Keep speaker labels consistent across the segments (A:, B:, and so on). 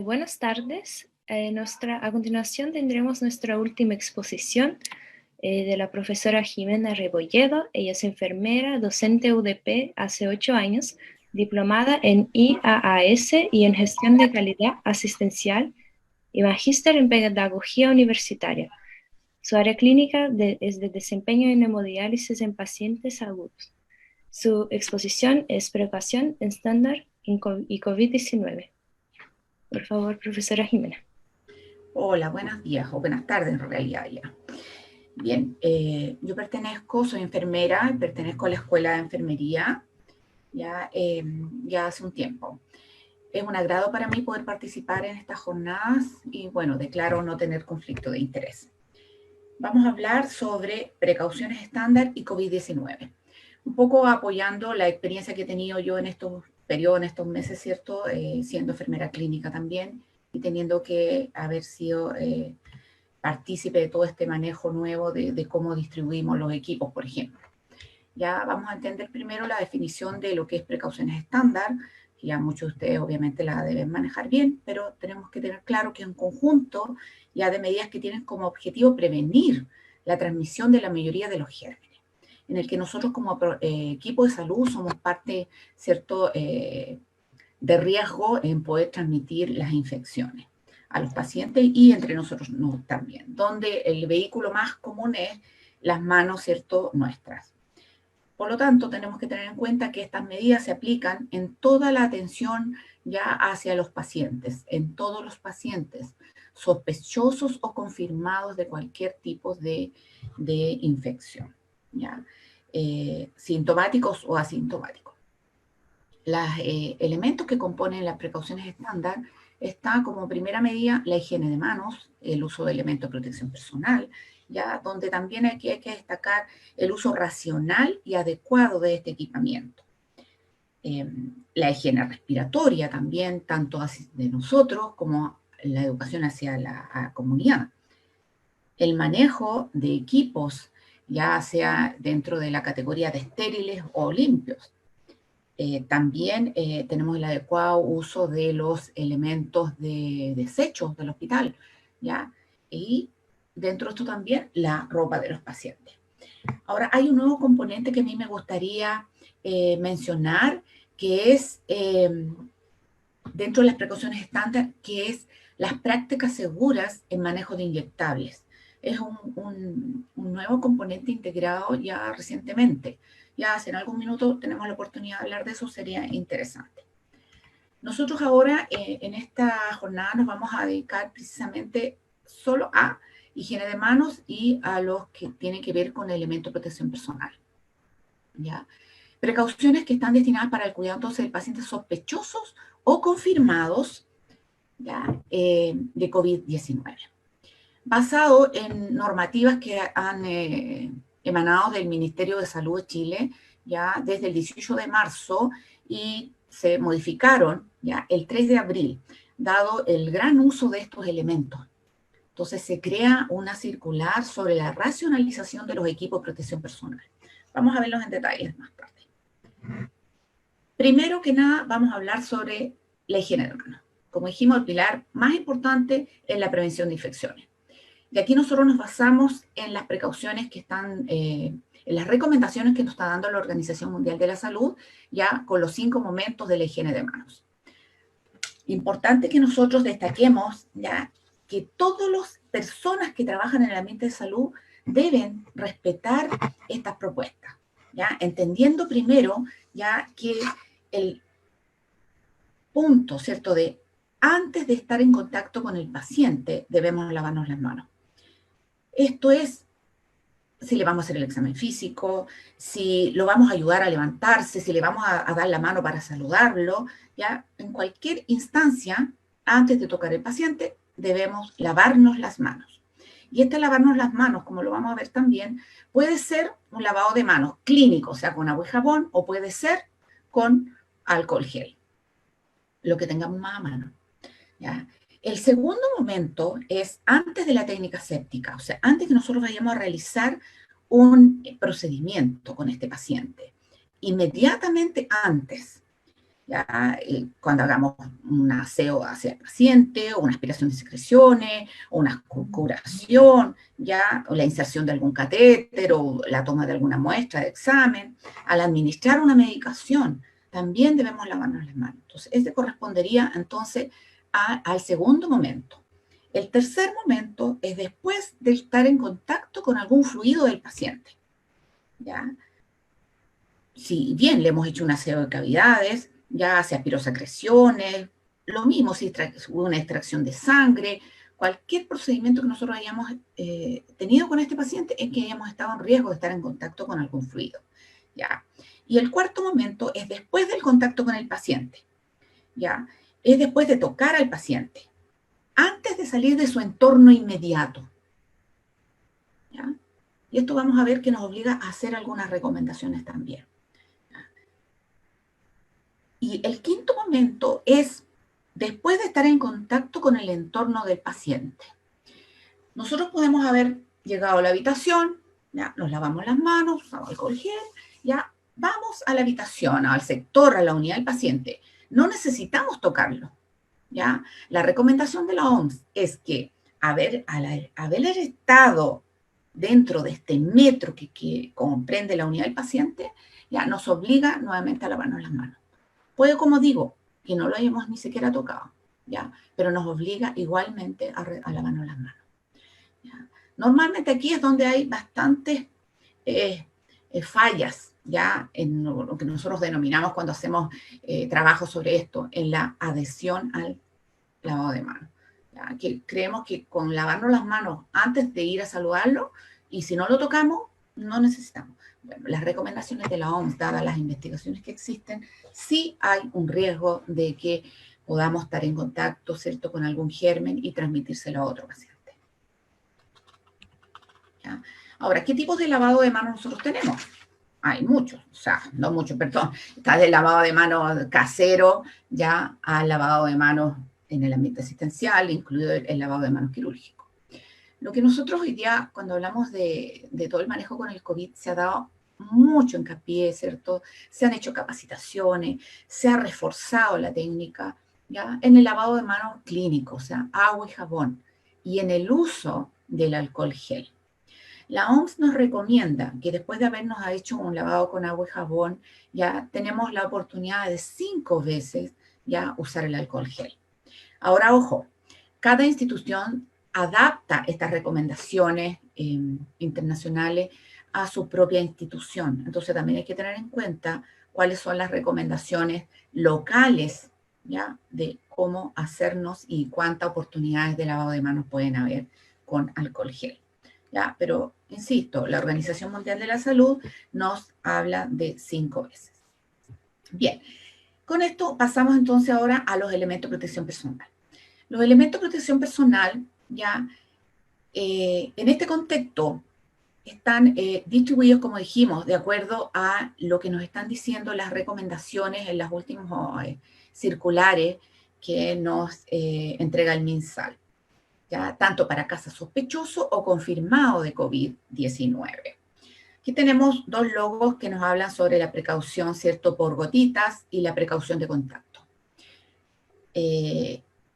A: Buenas tardes. A continuación tendremos nuestra última exposición de la profesora Jimena Rebolledo. Ella es enfermera, docente UDP hace 8 años, diplomada en IAAS y en gestión de calidad asistencial y magíster en pedagogía universitaria. Su área clínica es de desempeño en hemodiálisis en pacientes agudos. Su exposición es Precaución estándar y COVID-19. Por favor, profesora Jimena.
B: Hola, buenos días o buenas tardes en realidad ya. Bien, yo soy enfermera, pertenezco a la Escuela de Enfermería ya hace un tiempo. Es un agrado para mí poder participar en estas jornadas y bueno, declaro no tener conflicto de interés. Vamos a hablar sobre precauciones estándar y COVID-19. Un poco apoyando la experiencia que he tenido yo en estos periodos, en estos meses, ¿cierto? Siendo enfermera clínica también y teniendo que haber sido partícipe de todo este manejo nuevo de cómo distribuimos los equipos, por ejemplo. Ya vamos a entender primero la definición de lo que es precauciones estándar, que ya muchos de ustedes obviamente la deben manejar bien, pero tenemos que tener claro que es un conjunto ya de medidas que tienen como objetivo prevenir la transmisión de la mayoría de los gérmenes, en el que nosotros como equipo de salud somos parte, ¿cierto?, de riesgo en poder transmitir las infecciones a los pacientes y entre nosotros también, donde el vehículo más común es las manos, ¿cierto?, nuestras. Por lo tanto, tenemos que tener en cuenta que estas medidas se aplican en toda la atención ya hacia los pacientes, en todos los pacientes sospechosos o confirmados de cualquier tipo de infección, ¿ya? Sintomáticos o asintomáticos. Los elementos que componen las precauciones estándar está como primera medida la higiene de manos, el uso de elementos de protección personal, ya donde también hay que destacar el uso racional y adecuado de este equipamiento. La higiene respiratoria también, tanto de nosotros como la educación hacia la comunidad. El manejo de equipos, ya sea dentro de la categoría de estériles o limpios. También tenemos el adecuado uso de los elementos de desechos del hospital, ¿ya? Y dentro de esto también la ropa de los pacientes. Ahora, hay un nuevo componente que a mí me gustaría mencionar, que es dentro de las precauciones estándar, que es las prácticas seguras en manejo de inyectables. Es un nuevo componente integrado ya recientemente. Ya si en algún minuto tenemos la oportunidad de hablar de eso, sería interesante. Nosotros ahora en esta jornada nos vamos a dedicar precisamente solo a higiene de manos y a los que tienen que ver con elementos de protección personal, ¿ya? Precauciones que están destinadas para el cuidado entonces de pacientes sospechosos o confirmados, ¿ya? De COVID-19. Basado en normativas que han emanado del Ministerio de Salud de Chile ya desde el 18 de marzo y se modificaron ya el 3 de abril, dado el gran uso de estos elementos. Entonces se crea una circular sobre la racionalización de los equipos de protección personal. Vamos a verlos en detalles más tarde. Primero que nada, vamos a hablar sobre la higiene de manos. Como dijimos, el pilar más importante es la prevención de infecciones. Y aquí nosotros nos basamos en las precauciones que están, en las recomendaciones que nos está dando la Organización Mundial de la Salud, ya con los 5 momentos de la higiene de manos. Importante que nosotros destaquemos ya que todas las personas que trabajan en el ambiente de salud deben respetar estas propuestas, ya entendiendo primero ya que el punto, ¿cierto?, de antes de estar en contacto con el paciente debemos lavarnos las manos. Esto es, si le vamos a hacer el examen físico, si lo vamos a ayudar a levantarse, si le vamos a dar la mano para saludarlo, ya en cualquier instancia, antes de tocar al paciente, debemos lavarnos las manos. Y este lavarnos las manos, como lo vamos a ver también, puede ser un lavado de manos clínico, o sea, con agua y jabón, o puede ser con alcohol gel, lo que tengamos más a mano, ¿ya? El segundo momento es antes de la técnica séptica, o sea, antes que nosotros vayamos a realizar un procedimiento con este paciente. Inmediatamente antes, ¿ya? Cuando hagamos un aseo hacia el paciente, o una aspiración de secreciones, o una curación, ¿ya? O la inserción de algún catéter, o la toma de alguna muestra de examen. Al administrar una medicación, también debemos lavarnos las manos. Entonces, este correspondería entonces al segundo momento. El tercer momento es después de estar en contacto con algún fluido del paciente, ¿ya? Si bien le hemos hecho un aseo de cavidades, ya se aspiró secreciones, lo mismo si hubo una extracción de sangre, cualquier procedimiento que nosotros hayamos tenido con este paciente es que hayamos estado en riesgo de estar en contacto con algún fluido, ¿ya? Y el cuarto momento es después del contacto con el paciente, ¿ya? Es después de tocar al paciente, antes de salir de su entorno inmediato, ¿ya? Y esto vamos a ver que nos obliga a hacer algunas recomendaciones también. Y el quinto momento es después de estar en contacto con el entorno del paciente. Nosotros podemos haber llegado a la habitación, ya nos lavamos las manos, usamos alcohol gel, ya vamos a la habitación, al sector, a la unidad del paciente. No necesitamos tocarlo, ¿ya? La recomendación de la OMS es que haber estado dentro de este metro que comprende la unidad del paciente, ya nos obliga nuevamente a lavarnos las manos. Puede, como digo, que no lo hayamos ni siquiera tocado, ¿ya? Pero nos obliga igualmente a lavarnos las manos, ¿ya? Normalmente aquí es donde hay bastantes fallas, ¿ya? En lo que nosotros denominamos cuando hacemos trabajo sobre esto, en la adhesión al lavado de manos, ¿ya? Que creemos que con lavarnos las manos antes de ir a saludarlo, y si no lo tocamos, no necesitamos. Bueno, las recomendaciones de la OMS, dadas las investigaciones que existen, sí hay un riesgo de que podamos estar en contacto, ¿cierto?, con algún germen y transmitírselo a otro paciente, ¿ya? Ahora, ¿qué tipos de lavado de manos nosotros tenemos? Hay muchos, o sea, no muchos, perdón. Está del lavado de manos casero ya al lavado de manos en el ambiente asistencial, incluido el lavado de manos quirúrgico. Lo que nosotros hoy día, cuando hablamos de todo el manejo con el COVID, se ha dado mucho hincapié, ¿cierto? Se han hecho capacitaciones, se ha reforzado la técnica, ¿ya? En el lavado de manos clínico, o sea, agua y jabón, y en el uso del alcohol gel. La OMS nos recomienda que después de habernos hecho un lavado con agua y jabón, ya tenemos la oportunidad de 5 veces ya usar el alcohol gel. Ahora, ojo, cada institución adapta estas recomendaciones internacionales a su propia institución. Entonces también hay que tener en cuenta cuáles son las recomendaciones locales, ¿ya? De cómo hacernos y cuántas oportunidades de lavado de manos pueden haber con alcohol gel, ¿ya? Pero, insisto, la Organización Mundial de la Salud nos habla de 5 veces. Bien, con esto pasamos entonces ahora a los elementos de protección personal. Los elementos de protección personal, ya, en este contexto, están distribuidos, como dijimos, de acuerdo a lo que nos están diciendo las recomendaciones en las últimas circulares que nos entrega el MinSal, ya, tanto para casos sospechosos o confirmados de COVID-19. Aquí tenemos dos logos que nos hablan sobre la precaución, ¿cierto?, por gotitas y la precaución de contacto.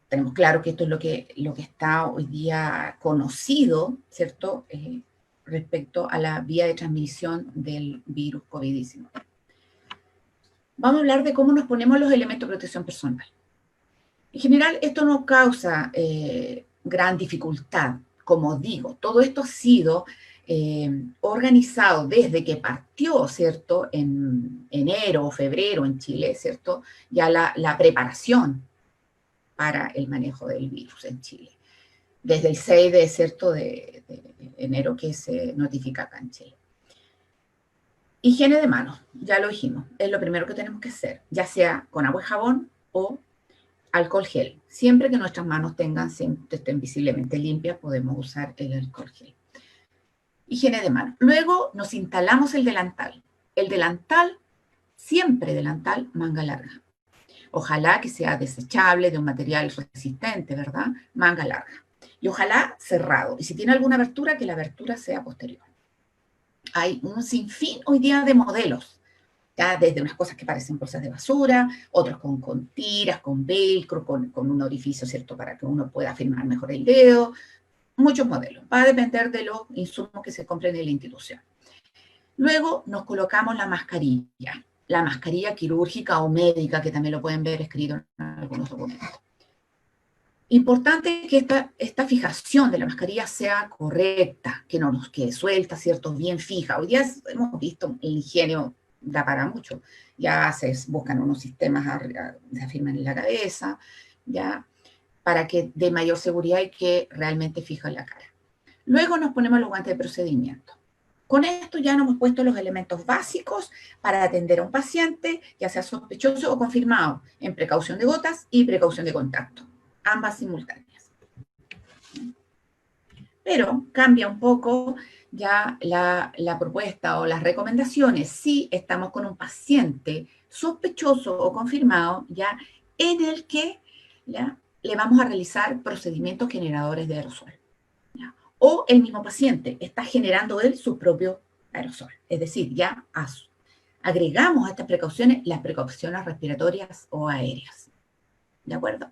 B: Tenemos claro que esto es lo que está hoy día conocido, ¿cierto?, respecto a la vía de transmisión del virus COVID-19. Vamos a hablar de cómo nos ponemos los elementos de protección personal. En general, esto no causa gran dificultad. Como digo, todo esto ha sido organizado desde que partió, ¿cierto?, en enero o febrero en Chile, ¿cierto?, ya la preparación para el manejo del virus en Chile. Desde el 6 de, ¿cierto?, de enero que se notifica acá en Chile. Higiene de manos, ya lo dijimos, es lo primero que tenemos que hacer, ya sea con agua y jabón o alcohol gel. Siempre que nuestras manos estén visiblemente limpias, podemos usar el alcohol gel. Higiene de manos. Luego nos instalamos el delantal. El delantal, siempre delantal, manga larga. Ojalá que sea desechable, de un material resistente, ¿verdad? Manga larga. Y ojalá cerrado. Y si tiene alguna abertura, que la abertura sea posterior. Hay un sinfín hoy día de modelos, ya desde unas cosas que parecen bolsas de basura, otros con tiras, con velcro, con un orificio, ¿cierto?, para que uno pueda firmar mejor el dedo, muchos modelos. Va a depender de los insumos que se compren en la institución. Luego nos colocamos la mascarilla quirúrgica o médica, que también lo pueden ver escrito en algunos documentos. Importante que esta fijación de la mascarilla sea correcta, que no nos quede suelta, ¿cierto?, bien fija. Hoy día hemos visto, el ingenio da para mucho. Ya se buscan unos sistemas, se afirman en la cabeza, ya, para que dé mayor seguridad y que realmente fija la cara. Luego nos ponemos los guantes de procedimiento. Con esto ya nos hemos puesto los elementos básicos para atender a un paciente, ya sea sospechoso o confirmado, en precaución de gotas y precaución de contacto, ambas simultáneas. Pero cambia un poco ya la propuesta o las recomendaciones si estamos con un paciente sospechoso o confirmado, ya en el que ya le vamos a realizar procedimientos generadores de aerosol. ¿Ya? O el mismo paciente está generando él su propio aerosol. Es decir, ya agregamos a estas precauciones las precauciones respiratorias o aéreas. ¿De acuerdo?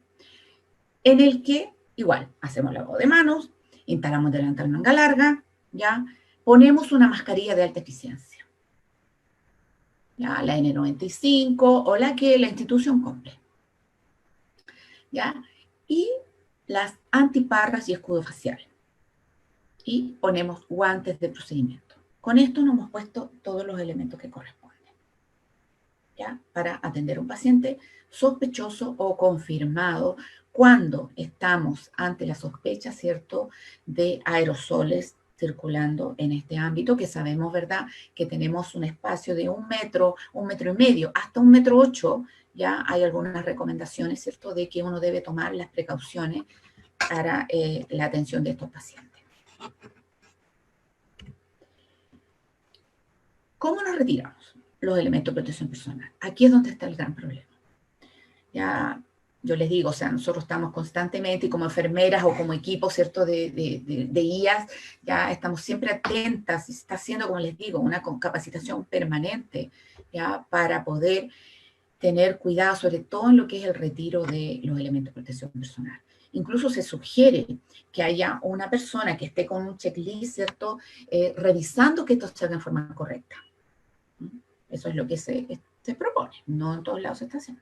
B: En el que, igual, hacemos lavado de manos, instalamos delantal manga larga, ¿ya? Ponemos una mascarilla de alta eficiencia, ¿ya? La N95 o la que la institución compre, ¿ya? Y las antiparras y escudo facial. Y ponemos guantes de procedimiento. Con esto nos hemos puesto todos los elementos que corresponden, ¿ya? Para atender a un paciente sospechoso o confirmado cuando estamos ante la sospecha, ¿cierto?, de aerosoles circulando en este ámbito, que sabemos, ¿verdad?, que tenemos un espacio de 1 metro, 1,5 metros, hasta 1,8 metros, ya hay algunas recomendaciones, ¿cierto?, de que uno debe tomar las precauciones para la atención de estos pacientes. ¿Cómo nos retiramos los elementos de protección personal? Aquí es donde está el gran problema. Ya, yo les digo, o sea, nosotros estamos constantemente, y como enfermeras o como equipo, ¿cierto?, de IAS, ya estamos siempre atentas, y se está haciendo, como les digo, una capacitación permanente, ya, para poder tener cuidado, sobre todo en lo que es el retiro de los elementos de protección personal. Incluso se sugiere que haya una persona que esté con un checklist, ¿cierto?, revisando que esto se haga en forma correcta. Eso es lo que se propone, no en todos lados se está haciendo.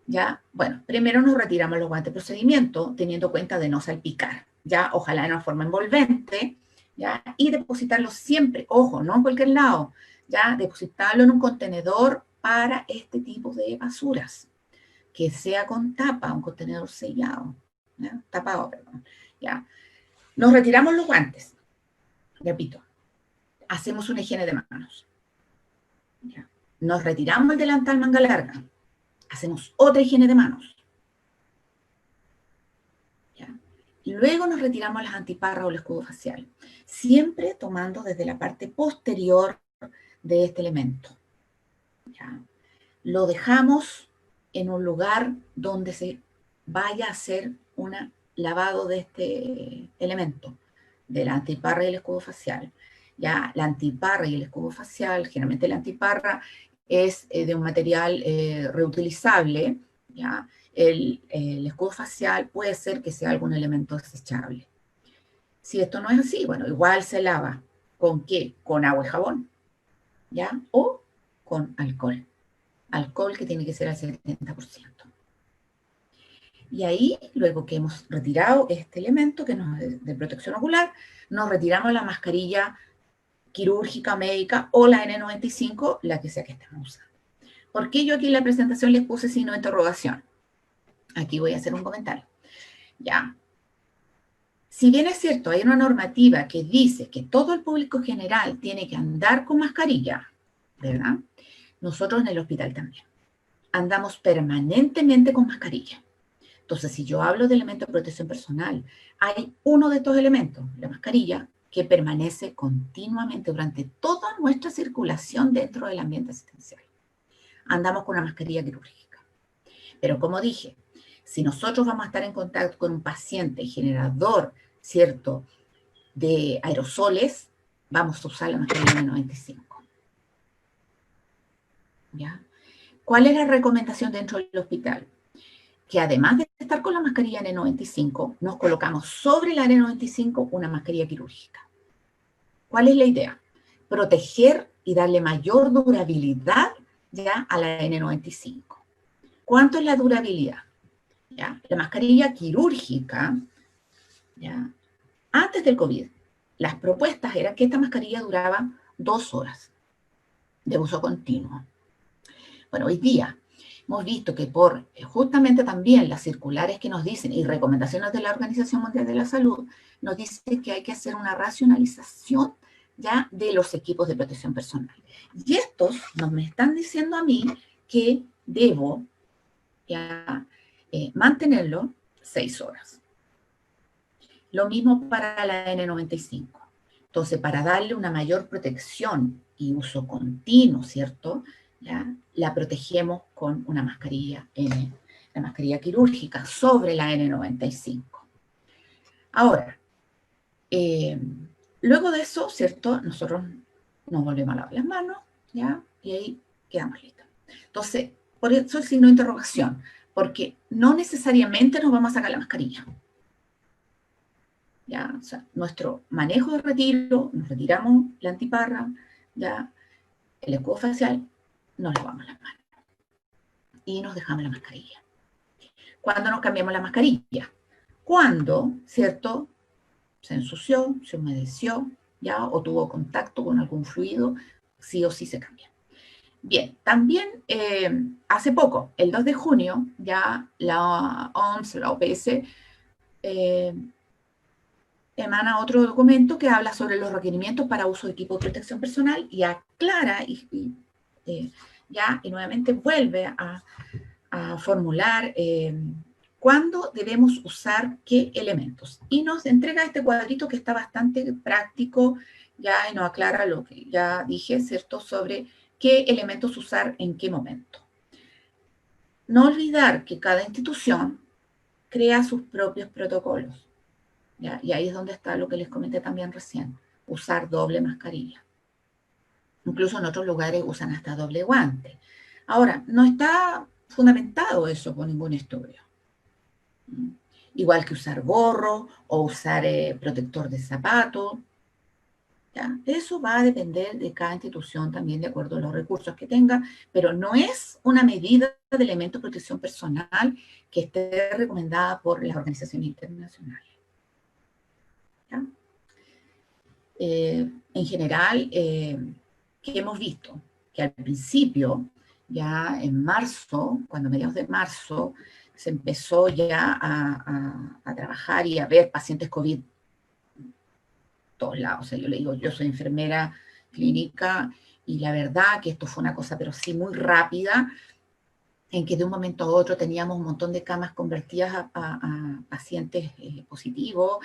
B: Ya, bueno, primero nos retiramos los guantes de procedimiento, teniendo cuenta de no salpicar, ya, ojalá en una forma envolvente, ya, y depositarlo siempre, ojo, no en cualquier lado, ya, depositarlo en un contenedor para este tipo de basuras, que sea con tapa, un contenedor sellado, ¿ya? Tapado, perdón, ya. Nos retiramos los guantes, repito, hacemos una higiene de manos, ya. Nos retiramos el delantal manga larga, hacemos otra higiene de manos, ¿ya? Y luego nos retiramos las antiparras o el escudo facial, siempre tomando desde la parte posterior de este elemento, ¿ya? Lo dejamos en un lugar donde se vaya a hacer un lavado de este elemento, de la antiparra y el escudo facial. Ya la antiparra y el escudo facial, generalmente la antiparra es de un material reutilizable, ¿ya? El escudo facial puede ser que sea algún elemento desechable. Si esto no es así, bueno, igual se lava. ¿Con qué? Con agua y jabón, ¿ya? O con alcohol. Alcohol que tiene que ser al 70%. Y ahí, luego que hemos retirado este elemento que nos es de protección ocular, nos retiramos la mascarilla quirúrgica, médica o la N95, la que sea que estemos usando. ¿Por qué yo aquí en la presentación les puse signo de interrogación? Aquí voy a hacer un comentario. Ya. Si bien es cierto, hay una normativa que dice que todo el público general tiene que andar con mascarilla, ¿verdad? Nosotros en el hospital también andamos permanentemente con mascarilla. Entonces, si yo hablo de elementos de protección personal, hay uno de estos elementos, la mascarilla, que permanece continuamente durante toda nuestra circulación dentro del ambiente asistencial. Andamos con una mascarilla quirúrgica. Pero como dije, si nosotros vamos a estar en contacto con un paciente generador, ¿cierto?, de aerosoles, vamos a usar la mascarilla N95. ¿ya? ¿Cuál es la recomendación dentro del hospital? Que además de estar con la mascarilla N95, nos colocamos sobre la N95 una mascarilla quirúrgica. ¿Cuál es la idea? Proteger y darle mayor durabilidad ya a la N95. ¿Cuánto es la durabilidad? ¿Ya? La mascarilla quirúrgica, ¿ya? Antes del COVID, las propuestas eran que esta mascarilla duraba 2 horas de uso continuo. Bueno, hoy día hemos visto que por justamente también las circulares que nos dicen y recomendaciones de la Organización Mundial de la Salud, nos dice que hay que hacer una racionalización ya de los equipos de protección personal. Y estos nos me están diciendo a mí que debo ya mantenerlo 6 horas. Lo mismo para la N95. Entonces, para darle una mayor protección y uso continuo, ¿cierto? ¿Ya? La protegemos con una mascarilla la mascarilla quirúrgica sobre la N95. Ahora, luego de eso, ¿cierto? Nosotros nos volvemos a lavar las manos, ¿ya? Y ahí quedamos listos. Entonces, por eso el signo de interrogación, porque no necesariamente nos vamos a sacar la mascarilla. ¿Ya? O sea, nuestro manejo de retiro, nos retiramos la antiparra, ¿ya? El escudo facial, nos lavamos las manos y nos dejamos la mascarilla. ¿Cuándo nos cambiamos la mascarilla? Cuando, ¿cierto? Se ensució, se humedeció, ¿ya? O tuvo contacto con algún fluido, sí o sí se cambia. Bien, también hace poco, el 2 de junio, ya la OMS, la OPS, emana otro documento que habla sobre los requerimientos para uso de equipo de protección personal y aclara y nuevamente vuelve a formular cuándo debemos usar qué elementos. Y nos entrega este cuadrito que está bastante práctico, ya, y nos aclara lo que ya dije, ¿cierto?, sobre qué elementos usar en qué momento. No olvidar que cada institución crea sus propios protocolos. ¿Ya? Y ahí es donde está lo que les comenté también recién, usar doble mascarilla. Incluso en otros lugares usan hasta doble guante. Ahora, no está fundamentado eso por ningún estudio. Igual que usar gorro o usar protector de zapato. ¿Ya? Eso va a depender de cada institución también de acuerdo a los recursos que tenga, pero no es una medida de elemento de protección personal que esté recomendada por las organizaciones internacionales. ¿Ya? En general, ¿qué hemos visto? Que al principio, ya en marzo, cuando a mediados de marzo, se empezó ya a trabajar y a ver pacientes COVID todos lados. O sea, yo le digo, yo soy enfermera clínica y la verdad que esto fue una cosa, pero sí muy rápida, en que de un momento a otro teníamos un montón de camas convertidas a pacientes positivos,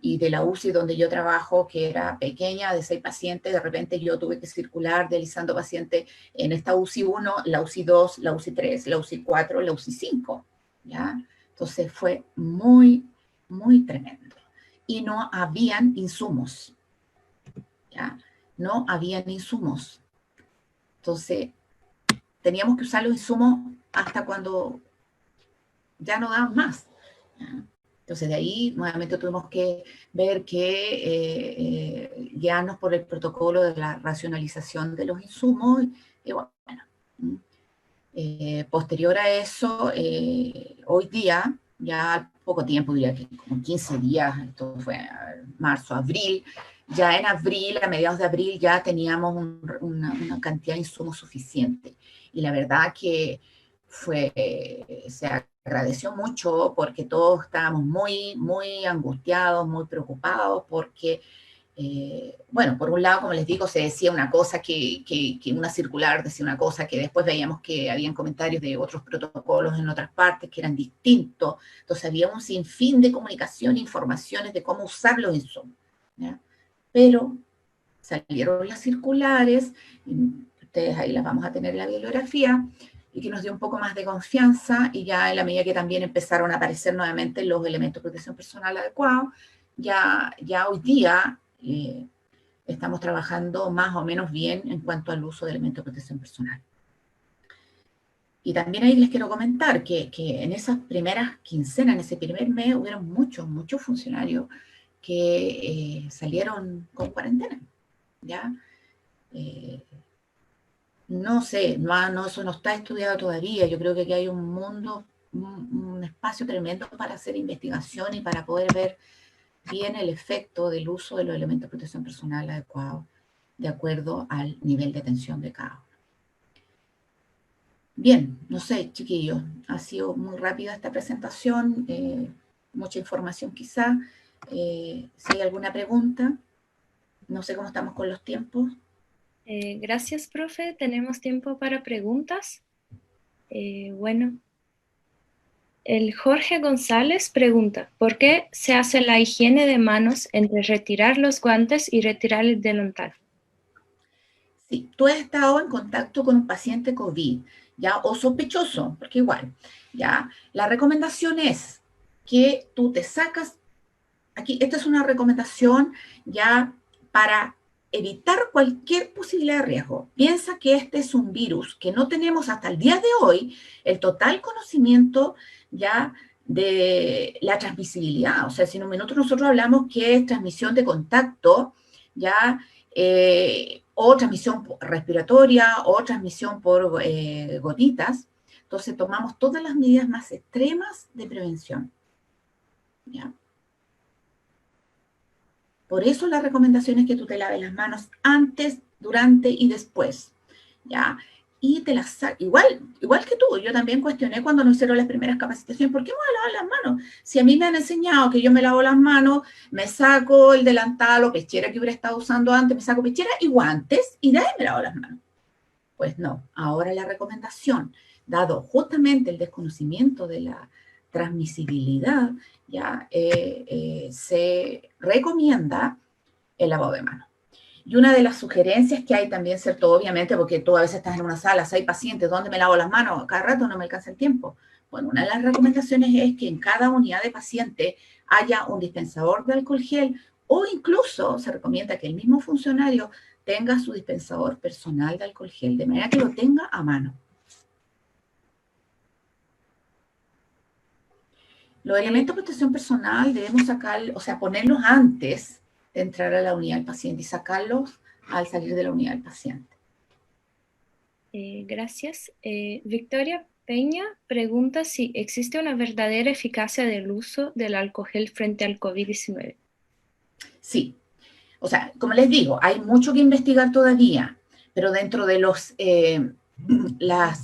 B: y de la UCI donde yo trabajo, que era pequeña, de 6 pacientes, de repente yo tuve que circular deslizando pacientes en esta UCI 1, la UCI 2, la UCI 3, la UCI 4, la UCI 5, ¿ya? Entonces fue muy, muy tremendo. Y no habían insumos, ¿ya? No habían insumos. Entonces, teníamos que usar los insumos hasta cuando ya no daban más. Entonces de ahí nuevamente tuvimos que ver que guiarnos por el protocolo de la racionalización de los insumos. Y bueno, posterior a eso, hoy día, ya al poco tiempo, diría que como 15 días, esto fue marzo, abril, ya en abril, a mediados de abril, ya teníamos una cantidad de insumos suficiente. Y la verdad que se agradeció mucho porque todos estábamos muy, muy angustiados, muy preocupados porque, bueno, por un lado, como les digo, se decía una cosa que una circular decía una cosa, que después veíamos que habían comentarios de otros protocolos en otras partes que eran distintos. Entonces había un sinfín de comunicación, informaciones de cómo usar los insumos, ¿ya? Pero salieron las circulares, y ustedes ahí las vamos a tener en la bibliografía, y que nos dio un poco más de confianza, y ya en la medida que también empezaron a aparecer nuevamente los elementos de protección personal adecuados, ya hoy día estamos trabajando más o menos bien en cuanto al uso de elementos de protección personal. Y también ahí les quiero comentar que en esas primeras quincenas, en ese primer mes, hubieron muchos funcionarios que salieron con cuarentena, ¿ya? Eh, no sé, no, eso no está estudiado todavía. Yo creo que aquí hay un mundo, un espacio tremendo para hacer investigación y para poder ver bien el efecto del uso de los elementos de protección personal adecuados de acuerdo al nivel de tensión de cada uno. Bien, no sé, chiquillos, ha sido muy rápida esta presentación, mucha información quizá. Si hay alguna pregunta, no sé cómo estamos con los tiempos.
A: Gracias, profe. Tenemos tiempo para preguntas. Bueno, el Jorge González pregunta, ¿por qué se hace la higiene de manos entre retirar los guantes y retirar el delantal?
B: Sí, tú has estado en contacto con un paciente COVID, ¿ya? O sospechoso, porque igual, ¿ya? La recomendación es que tú te sacas, aquí, esta es una recomendación ya para evitar cualquier posibilidad de riesgo. Piensa que este es un virus que no tenemos hasta el día de hoy el total conocimiento ya de la transmisibilidad. O sea, si en un minuto nosotros hablamos que es transmisión de contacto, ya, o transmisión respiratoria, o transmisión por gotitas, entonces tomamos todas las medidas más extremas de prevención, ¿ya? Por eso la recomendación es que tú te laves las manos antes, durante y después, ¿ya? Y te las igual que tú, yo también cuestioné cuando nos hicieron las primeras capacitaciones, ¿por qué me voy a lavar las manos? Si a mí me han enseñado que yo me lavo las manos, me saco el delantal o pechera que hubiera estado usando antes, me saco pechera y guantes y de ahí me lavo las manos. Pues no, ahora la recomendación, dado justamente el desconocimiento de la transmisibilidad, ya se recomienda el lavado de manos. Y una de las sugerencias que hay también, ¿cierto? Obviamente, porque tú a veces estás en una sala, 6 pacientes, ¿dónde me lavo las manos? Cada rato no me alcanza el tiempo. Bueno, una de las recomendaciones es que en cada unidad de paciente haya un dispensador de alcohol gel o incluso se recomienda que el mismo funcionario tenga su dispensador personal de alcohol gel, de manera que lo tenga a mano. Los elementos de protección personal debemos sacar, o sea, ponerlos antes de entrar a la unidad del paciente y sacarlos al salir de la unidad del paciente.
A: Gracias. Victoria Peña pregunta si existe una verdadera eficacia del uso del alcohol gel frente al COVID-19.
B: Sí, o sea, como les digo, hay mucho que investigar todavía, pero dentro de los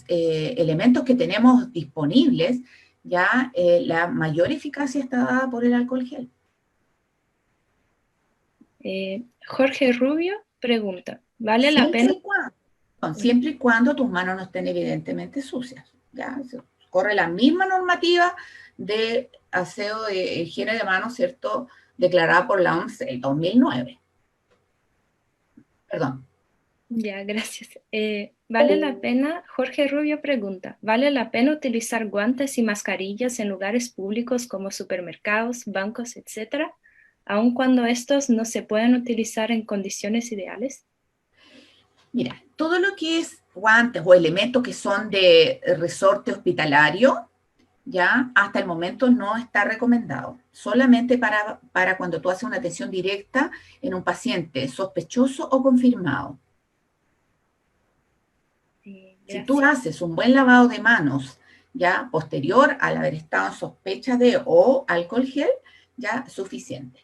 B: elementos que tenemos disponibles, ya la mayor eficacia está dada por el alcohol gel.
A: Jorge Rubio pregunta, ¿vale la pena?
B: Siempre y cuando tus manos no estén evidentemente sucias, ¿ya? Corre la misma normativa de aseo de higiene de manos, ¿cierto? Declarada por la OMS el 2009. Perdón.
A: Ya, gracias. ¿Vale la pena? Jorge Rubio pregunta, ¿vale la pena utilizar guantes y mascarillas en lugares públicos como supermercados, bancos, etcétera, aun cuando estos no se pueden utilizar en condiciones ideales?
B: Mira, todo lo que es guantes o elementos que son de resorte hospitalario, ya hasta el momento no está recomendado. Solamente para cuando tú haces una atención directa en un paciente sospechoso o confirmado. Si tú haces un buen lavado de manos, ya posterior al haber estado en sospecha de o alcohol gel, ya suficiente.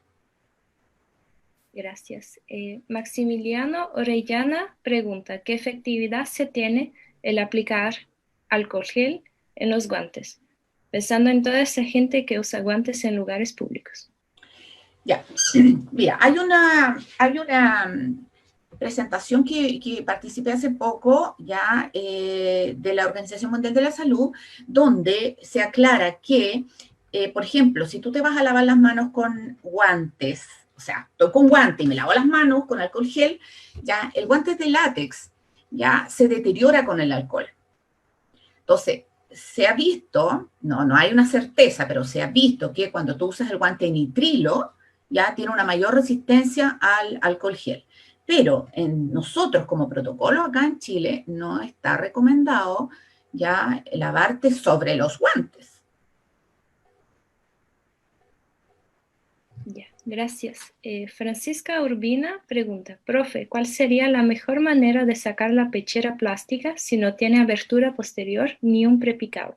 A: Gracias. Maximiliano Orellana pregunta, ¿qué efectividad se tiene el aplicar alcohol gel en los guantes? Pensando en toda esa gente que usa guantes en lugares públicos.
B: Ya, mira, hay una presentación que participé hace poco ya de la Organización Mundial de la Salud, donde se aclara que, por ejemplo, si tú te vas a lavar las manos con guantes, o sea, estoy con guante y me lavo las manos con alcohol gel, ya el guante de látex ya se deteriora con el alcohol. Entonces, se ha visto, no hay una certeza, pero se ha visto que cuando tú usas el guante nitrilo, ya tiene una mayor resistencia al alcohol gel. Pero en nosotros como protocolo acá en Chile no está recomendado ya lavarte sobre los guantes.
A: Ya, gracias. Francisca Urbina pregunta, profe, ¿cuál sería la mejor manera de sacar la pechera plástica si no tiene abertura posterior ni un prepicado?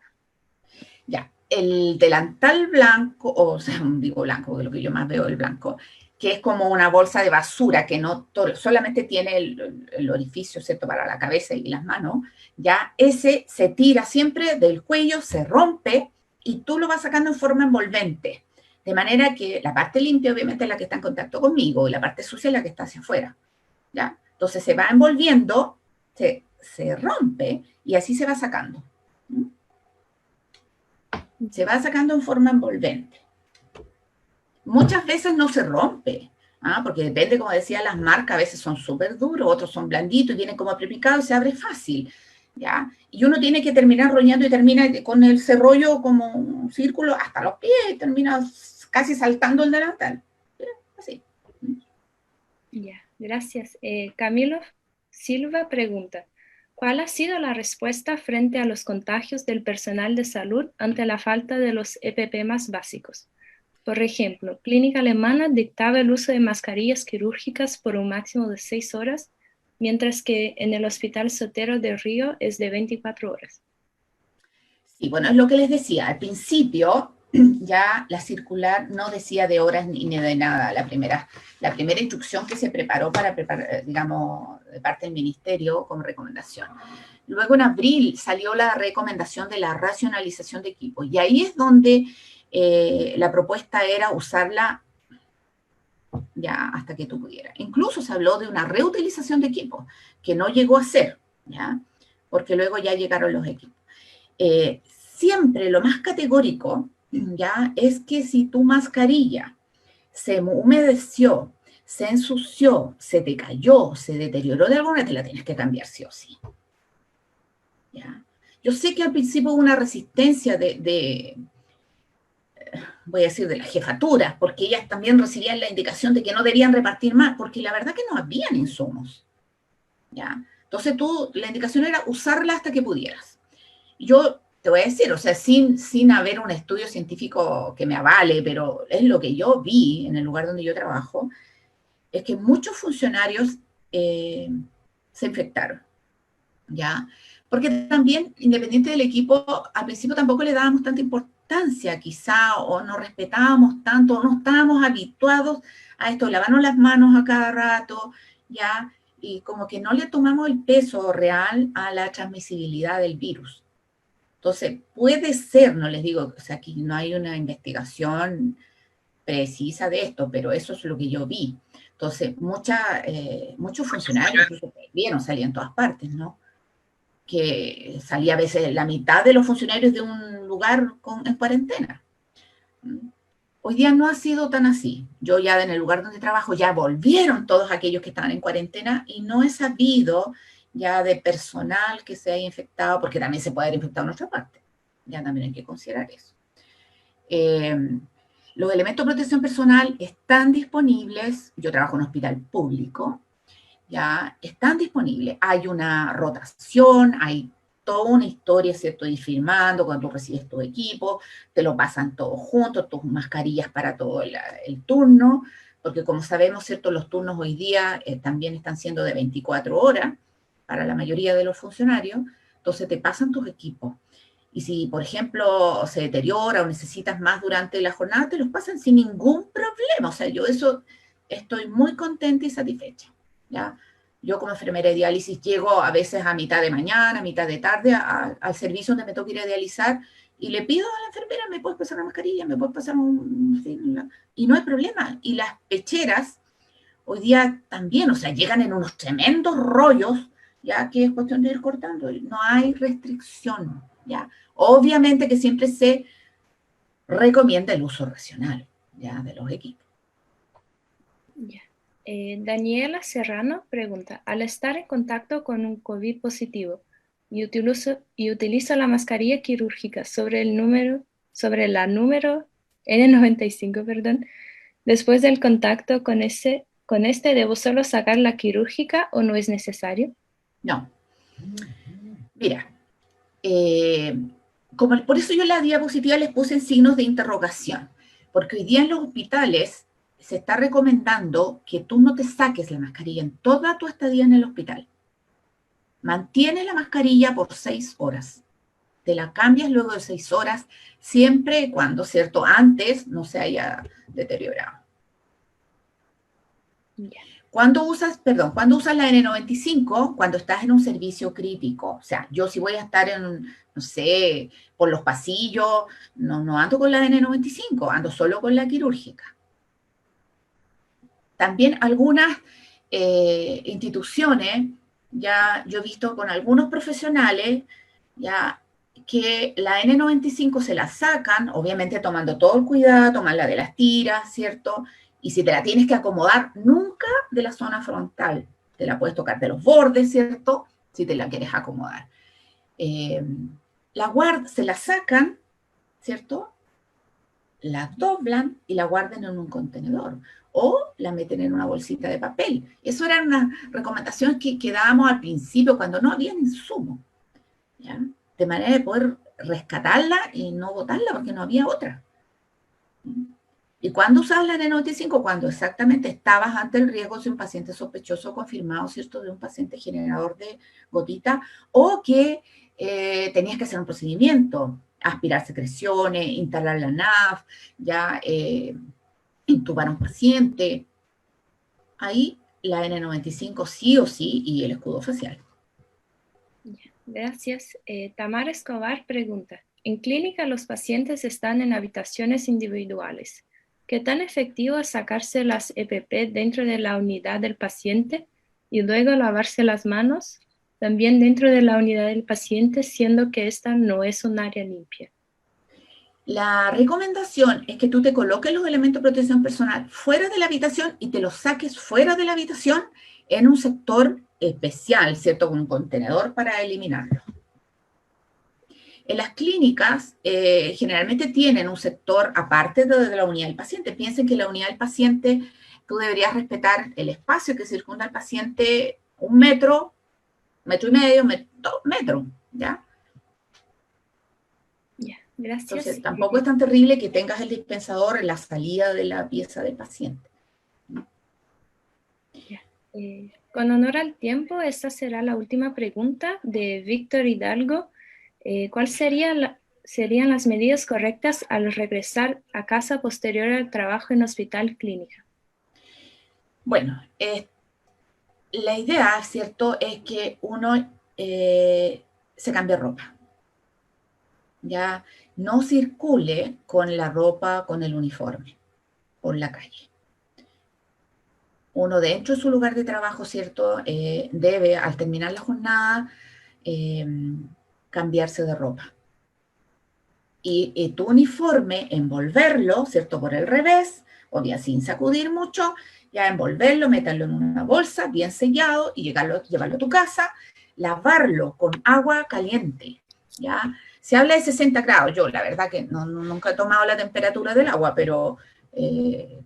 B: Ya, el delantal blanco, o sea, digo blanco, porque lo que yo más veo es el blanco, que es como una bolsa de basura que no solamente tiene el orificio, ¿cierto?, para la cabeza y las manos, ya ese se tira siempre del cuello, se rompe y tú lo vas sacando en forma envolvente. De manera que la parte limpia, obviamente, es la que está en contacto conmigo y la parte sucia es la que está hacia afuera. ¿Ya? Entonces se va envolviendo, se rompe y así se va sacando. ¿Mm? Se va sacando en forma envolvente. Muchas veces no se rompe, porque depende, como decía, las marcas, a veces son súper duros, otros son blanditos y vienen como prepicados y se abre fácil. ¿Ya? Y uno tiene que terminar roñando y termina con el cerrollo como un círculo hasta los pies y termina casi saltando el delantal. Así.
A: Ya, gracias. Camilo Silva pregunta, ¿cuál ha sido la respuesta frente a los contagios del personal de salud ante la falta de los EPP más básicos? Por ejemplo, Clínica Alemana dictaba el uso de mascarillas quirúrgicas por un máximo de 6 horas, mientras que en el Hospital Sotero de Río es de 24 horas.
B: Sí, bueno, es lo que les decía. Al principio ya la circular no decía de horas ni de nada. La primera instrucción que se preparó para preparar, digamos, de parte del ministerio como recomendación. Luego en abril salió la recomendación de la racionalización de equipos y ahí es donde la propuesta era usarla ya hasta que tú pudieras. Incluso se habló de una reutilización de equipos, que no llegó a ser, ¿ya? Porque luego ya llegaron los equipos. Siempre lo más categórico, ¿ya? Es que si tu mascarilla se humedeció, se ensució, se te cayó, se deterioró de alguna, te la tienes que cambiar sí o sí. ¿Ya? Yo sé que al principio hubo una resistencia voy a decir, de las jefaturas, porque ellas también recibían la indicación de que no debían repartir más, porque la verdad que no habían insumos. ¿Ya? Entonces la indicación era usarla hasta que pudieras. Yo te voy a decir, o sea, sin haber un estudio científico que me avale, pero es lo que yo vi en el lugar donde yo trabajo, es que muchos funcionarios se infectaron, ¿ya? Porque también, independiente del equipo, al principio tampoco le dábamos tanta importancia, quizá, o no respetábamos tanto, o no estábamos habituados a esto, lavarnos las manos a cada rato, ¿ya? Y como que no le tomamos el peso real a la transmisibilidad del virus. Entonces, puede ser, no les digo, o sea, aquí no hay una investigación precisa de esto, pero eso es lo que yo vi. Entonces, muchos funcionarios incluso vieron, salían en todas partes, ¿no? Que salía a veces la mitad de los funcionarios de un lugar en cuarentena. Hoy día no ha sido tan así. Yo ya en el lugar donde trabajo ya volvieron todos aquellos que estaban en cuarentena y no he sabido ya de personal que se haya infectado, porque también se puede haber infectado en otra parte. Ya también hay que considerar eso. Los elementos de protección personal están disponibles. Yo trabajo en un hospital público, ya están disponibles. Hay una rotación, hay toda una historia, ¿cierto? Ir firmando cuando tú recibes tu equipo, te lo pasan todos juntos, tus mascarillas para todo el turno, porque como sabemos, ¿cierto? Los turnos hoy día también están siendo de 24 horas para la mayoría de los funcionarios, entonces te pasan tus equipos. Y si, por ejemplo, se deteriora o necesitas más durante la jornada, te los pasan sin ningún problema. O sea, yo eso estoy muy contenta y satisfecha. ¿Ya? Yo como enfermera de diálisis llego a veces a mitad de mañana, a mitad de tarde al servicio donde me toca ir a dializar y le pido a la enfermera, ¿me puedes pasar una mascarilla? ¿Me puedes pasar y no hay problema. Y las pecheras hoy día también, o sea, llegan en unos tremendos rollos, ya que es cuestión de ir cortando. No hay restricción, ¿ya? Obviamente que siempre se recomienda el uso racional, ¿ya? De los equipos.
A: Ya. Daniela Serrano pregunta, al estar en contacto con un COVID positivo y utilizo la mascarilla quirúrgica sobre la número N95, perdón, después del contacto con este, ¿debo solo sacar la quirúrgica o no es necesario?
B: No. Mira, eh, por eso yo en la diapositiva les puse en signos de interrogación, porque hoy día en los hospitales se está recomendando que tú no te saques la mascarilla en toda tu estadía en el hospital. Mantienes la mascarilla por 6 horas. Te la cambias luego de 6 horas, siempre y cuando, ¿cierto?, antes no se haya deteriorado.
A: Ya.
B: ¿Cuándo usas la N95? Cuando estás en un servicio crítico. O sea, yo si voy a estar en, no sé, por los pasillos, no ando con la N95, ando solo con la quirúrgica. También algunas instituciones, ya yo he visto con algunos profesionales, ya que la N95 se la sacan, obviamente tomando todo el cuidado, tomarla de las tiras, ¿cierto? Y si te la tienes que acomodar, nunca de la zona frontal. Te la puedes tocar de los bordes, ¿cierto? Si te la quieres acomodar. Se la sacan, ¿cierto? La doblan y la guardan en un contenedor o la meten en una bolsita de papel. Eso era una recomendación que dábamos al principio cuando no había insumo, ¿ya? De manera de poder rescatarla y no botarla porque no había otra. ¿Y cuándo usabas la N95? Cuando exactamente estabas ante el riesgo de un paciente sospechoso confirmado, ¿cierto?, de un paciente generador de gotita, o que tenías que hacer un procedimiento, aspirar secreciones, instalar la NAF, ya intubar a un paciente. Ahí la N95 sí o sí y el escudo facial.
A: Gracias. Tamara Escobar pregunta, en clínica los pacientes están en habitaciones individuales. ¿Qué tan efectivo es sacarse las EPP dentro de la unidad del paciente y luego lavarse las manos? También dentro de la unidad del paciente, siendo que esta no es un área limpia.
B: La recomendación es que tú te coloques los elementos de protección personal fuera de la habitación y te los saques fuera de la habitación en un sector especial, ¿cierto? Con un contenedor para eliminarlo. En las clínicas generalmente tienen un sector aparte de la unidad del paciente. Piensen que la unidad del paciente, tú deberías respetar el espacio que circunda al paciente 1 metro, 1,5 metros, 2 metros, ¿ya?
A: Ya, gracias.
B: Entonces, tampoco es tan terrible que tengas el dispensador en la salida de la pieza del paciente.
A: Ya. Con honor al tiempo, esta será la última pregunta de Víctor Hidalgo. ¿Cuáles serían las medidas correctas al regresar a casa posterior al trabajo en hospital clínica?
B: Bueno, la idea, ¿cierto?, es que uno se cambie ropa. Ya no circule con la ropa, con el uniforme por la calle. Uno dentro de su lugar de trabajo, ¿cierto?, debe, al terminar la jornada, cambiarse de ropa. Y tu uniforme, envolverlo, ¿cierto?, por el revés, o bien sin sacudir mucho, ya envolverlo, meterlo en una bolsa bien sellado y llevarlo a tu casa, lavarlo con agua caliente, ¿ya? Se habla de 60 grados, yo la verdad que nunca he tomado la temperatura del agua, pero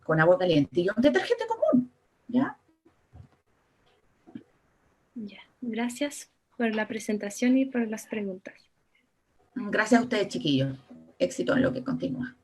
B: con agua caliente y un detergente común, ¿ya?
A: Ya, gracias por la presentación y por las preguntas.
B: Gracias a ustedes, chiquillos. Éxito en lo que continúa.